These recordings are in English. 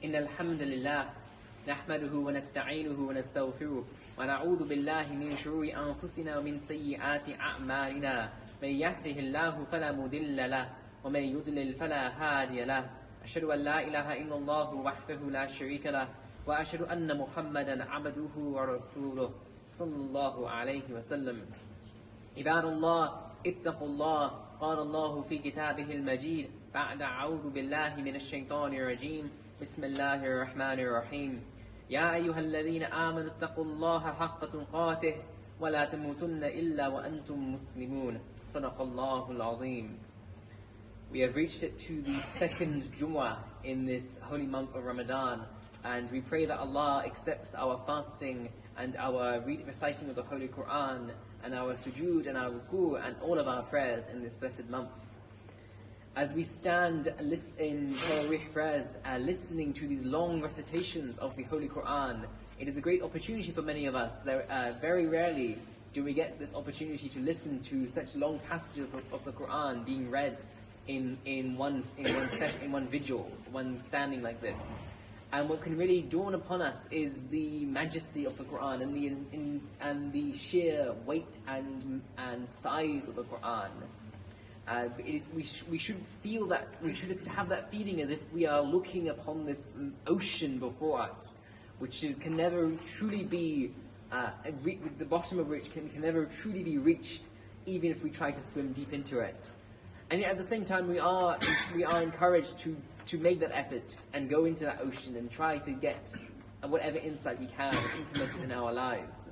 إن الحمد لله نحمده ونستعينه ونستغفره ونعوذ بالله من شرور أنفسنا ومن سيئات أعمالنا من يهده الله فلا مضل له ومن يضلل فلا هادي له أشهد أن لا إله إلا الله وحده لا شريك له وأشهد أن محمدا عبده ورسوله صلى الله عليه وسلم. عباد الله اتقوا الله. قال الله في كتابه المجيد بعد أعوذ بالله من الشيطان الرجيم بسم الله الرحمن الرحيم. يا أيها الذين آمنوا اتقوا الله حق تقاته ولا تموتن إلا وأنتم مسلمون. صدق الله العظيم. We have reached it to the second Jumu'ah in this holy month of Ramadan, and we pray that Allah accepts our fasting and our reciting of the Holy Qur'an and our sujood and our ruku and all of our prayers in this blessed month. As we stand in Tarawih prayers, listening to these long recitations of the Holy Qur'an, it is a great opportunity for many of us. Very rarely do we get this opportunity to listen to such long passages of the Qur'an being read in one vigil, one standing like this. And what can really dawn upon us is the majesty of the Qur'an and the sheer weight and size of the Qur'an. We should feel that, we should have that feeling as if we are looking upon this ocean before us, which can never truly be, the bottom of which can never truly be reached, even if we try to swim deep into it. And yet at the same time, we are encouraged to make that effort and go into that ocean and try to get whatever insight we can implemented in our lives.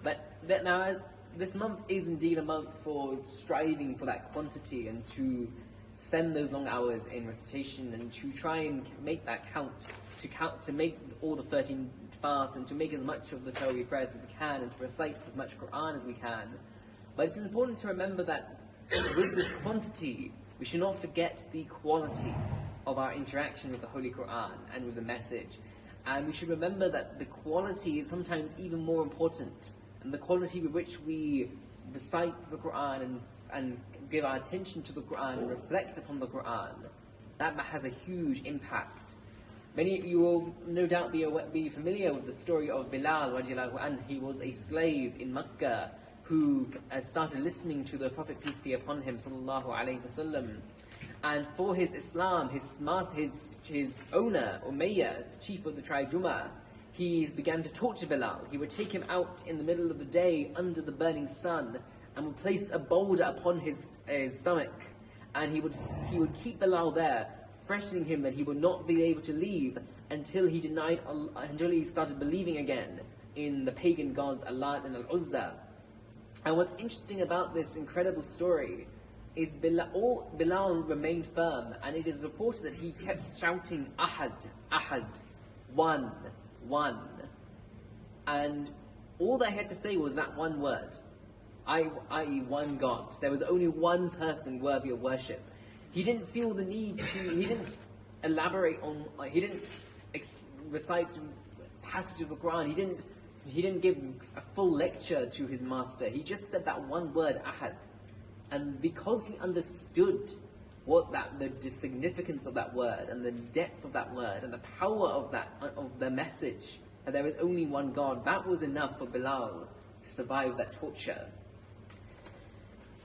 But now, this month is indeed a month for striving for that quantity and to spend those long hours in recitation and to try and make that count, to make all the 13 fasts and to make as much of the Tarawih prayers as we can and to recite as much Qur'an as we can. But it's important to remember that with this quantity, we should not forget the quality of our interaction with the Holy Qur'an and with the message. And we should remember that the quality is sometimes even more important. And the quality with which we recite the Qur'an and give our attention to the Qur'an and reflect upon the Qur'an, that has a huge impact. Many of you will no doubt be familiar with the story of Bilal radiallahu anhu. He was a slave in Makkah who started listening to the Prophet, peace be upon him, sallallahu alayhi wasallam. And for his Islam, his owner, Umayyah, chief of the tribe Jummah, he began to torture Bilal. He would take him out in the middle of the day under the burning sun and would place a boulder upon his stomach. And he would keep Bilal there, threatening him that he would not be able to leave until he started believing again in the pagan gods Allah and Al-Uzza. And what's interesting about this incredible story is Bilal remained firm, and it is reported that he kept shouting Ahad, Ahad, one. And all they had to say was that one word, i.e. one God. There was only one person worthy of worship. He didn't feel the need he didn't elaborate on, he didn't recite passages of the Quran, he didn't give a full lecture to his master. He just said that one word, Ahad. And because he understood the significance of that word and the depth of that word and the power of the message, that there is only one God, that was enough for Bilal to survive that torture.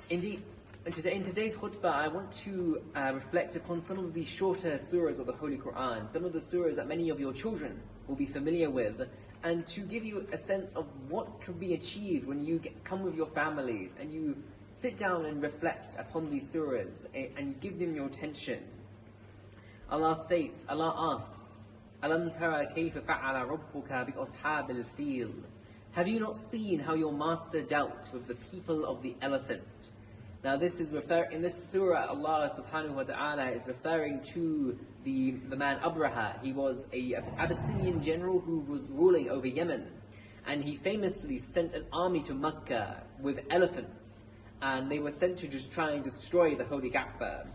Indeed, in today's khutbah, I want to reflect upon some of the shorter surahs of the Holy Qur'an, some of the surahs that many of your children will be familiar with, and to give you a sense of what could be achieved when you come with your families and you sit down and reflect upon these surahs and give them your attention. Allah asks, Alam tara kayfa fa'ala rabbuka bi ashabil fil. Have you not seen how your master dealt with the people of the elephant? Now this is in this surah, Allah subhanahu wa ta'ala is referring to the man Abraha. He was an Abyssinian general who was ruling over Yemen, and he famously sent an army to Makkah with elephants, and they were sent to just try and destroy the Holy Kaaba.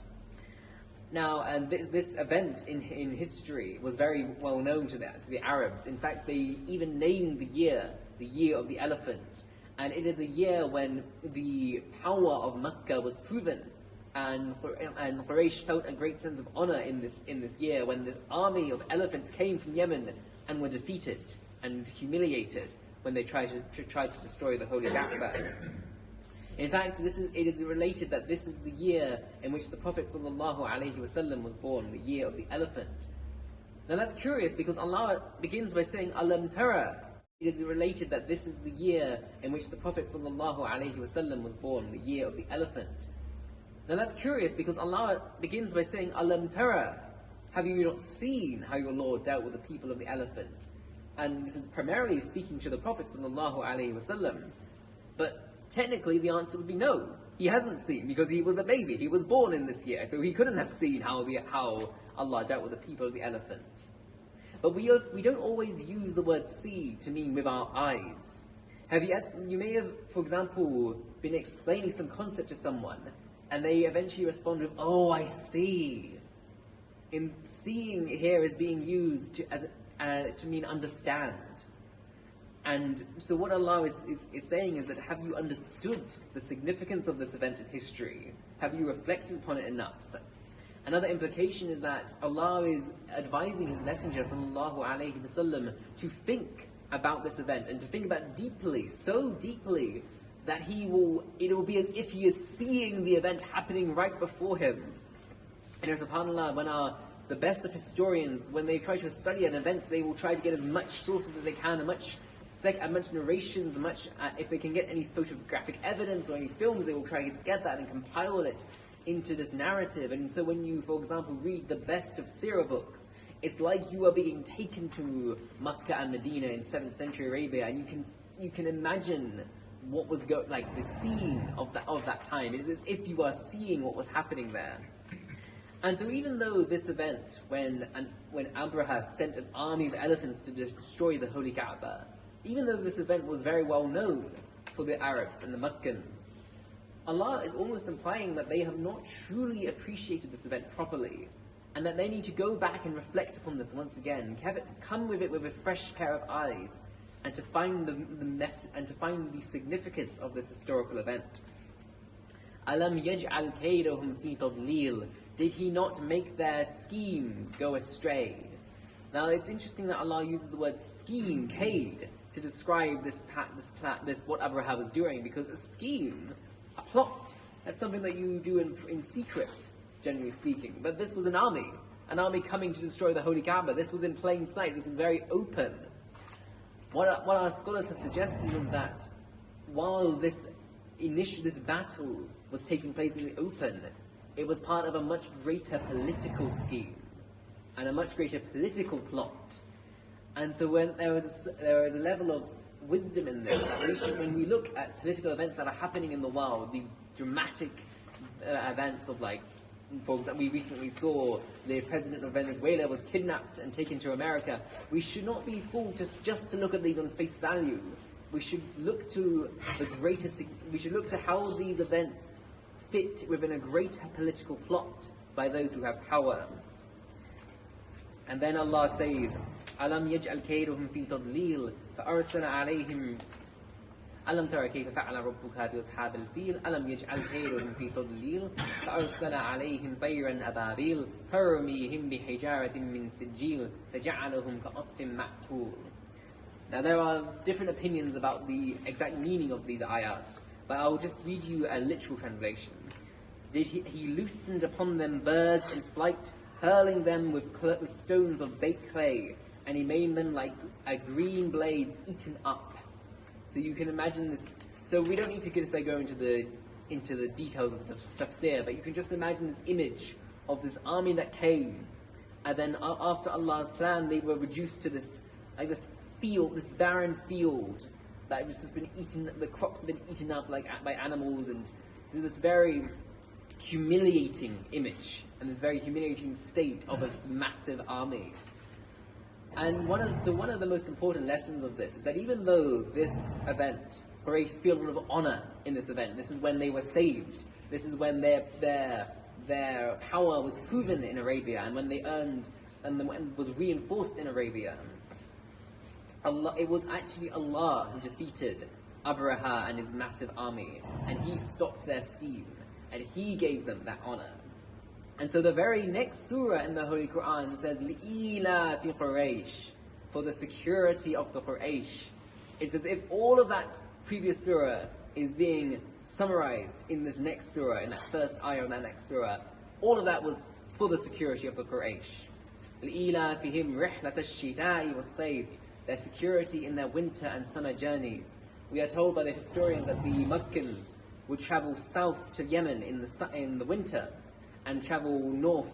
Now, and this event in history was very well known to the Arabs. In fact, they even named the year of the elephant. And it is a year when the power of Makkah was proven. and Quraysh felt a great sense of honor in this year when this army of elephants came from Yemen and were defeated and humiliated when they tried to destroy the Holy Kaaba. In fact, it is related that this is the year in which the Prophet ﷺ was born, the year of the elephant. Now that's curious because Allah begins by saying, Alam Tara. It is related that this is the year in which the Prophet ﷺ was born, the year of the elephant. Now that's curious because Allah begins by saying, Alam Tara. Have you not seen how your Lord dealt with the people of the elephant? And this is primarily speaking to the Prophet ﷺ. But technically the answer would be no. He hasn't seen because he was a baby. He was born in this year, so he couldn't have seen how Allah dealt with the people of the elephant. But we don't always use the word see to mean with our eyes. You may have, for example, been explaining some concept to someone, and they eventually respond with, "Oh, I see." In seeing here is being used to mean understand. And so what Allah is saying is that, have you understood the significance of this event in history? Have you reflected upon it enough? Another implication is that Allah is advising His Messenger ﷺ to think about this event and to think about it deeply, so deeply that it will be as if he is seeing the event happening right before him. And subhanAllah, when the best of historians, when they try to study an event, they will try to get as much sources as they can, as much narrations, if they can get any photographic evidence or any films, they will try to get that and compile it into this narrative. And so when you, for example, read the best of seerah books, it's like you are being taken to Makkah and Medina in 7th century Arabia, and you can imagine what was the scene of that time. It is as if you are seeing what was happening there. And so even though this event, when Abraha sent an army of elephants to destroy the Holy Kaaba, even though this event was very well known for the Arabs and the Makkans, Allah is almost implying that they have not truly appreciated this event properly, and that they need to go back and reflect upon this once again, come with it with a fresh pair of eyes, and to find the significance of this historical event. Alam yaj'al kaydahum fi tadlil. Did He not make their scheme go astray? Now it's interesting that Allah uses the word scheme, kayd, to describe this what Abraha was doing, because a scheme, a plot, that's something that you do in secret, generally speaking. But this was an army coming to destroy the Holy Kaaba. This was in plain sight. This was very open. What our scholars have suggested is that while this battle was taking place in the open, it was part of a much greater political scheme and a much greater political plot. And so when there is a level of wisdom in this, that when we look at political events that are happening in the world, these dramatic events of, for example, we recently saw the president of Venezuela was kidnapped and taken to America. We should not be fooled just to look at these on face value. We should look to how these events fit within a greater political plot by those who have power. And then Allah says, Alam yaj'al kaydahum fi tadlil fa'arsala alayhim Alam tara kayfa fa'ala rabbuka bi ashabil fil alam yaj'al kaydahum fi tadlil fa'arsala alayhim tayran ababil tarmihim bihijaratin min sijil faja'alahum ka'asfin ma'kul. Now there are different opinions about the exact meaning of these ayat, but I'll just read you a literal translation. He loosened upon them birds in flight, hurling them with stones of baked clay, and He made them like green blades eaten up. So you can imagine this. So we don't need to go into the details of the tafsir, but you can just imagine this image of this army that came, and then after Allah's plan, they were reduced to this field, this barren field that was just been eaten. The crops have been eaten up by animals, and this very humiliating image and this very humiliating state of this massive army. And one of the most important lessons of this is that even though this event, Quraysh feel a lot of honor in this event, this is when they were saved, this is when their power was proven in Arabia, and when they earned and was reinforced in Arabia. It was actually Allah who defeated Abraha and his massive army, and He stopped their scheme. and He gave them that honor. And so the very next surah in the Holy Quran says, لِإِيلَا فِي Quraysh, for the security of the Quraysh. It's as if all of that previous surah is being summarized in this next surah, in that first ayah of that next surah. All of that was for the security of the Quraysh. لِإِيلَا فِهِمْ رِحْلَةَ الشِّتَاءِ وَالصَّيْفِ, their security in their winter and summer journeys. We are told by the historians that the Makkans would travel south to Yemen in the winter and travel north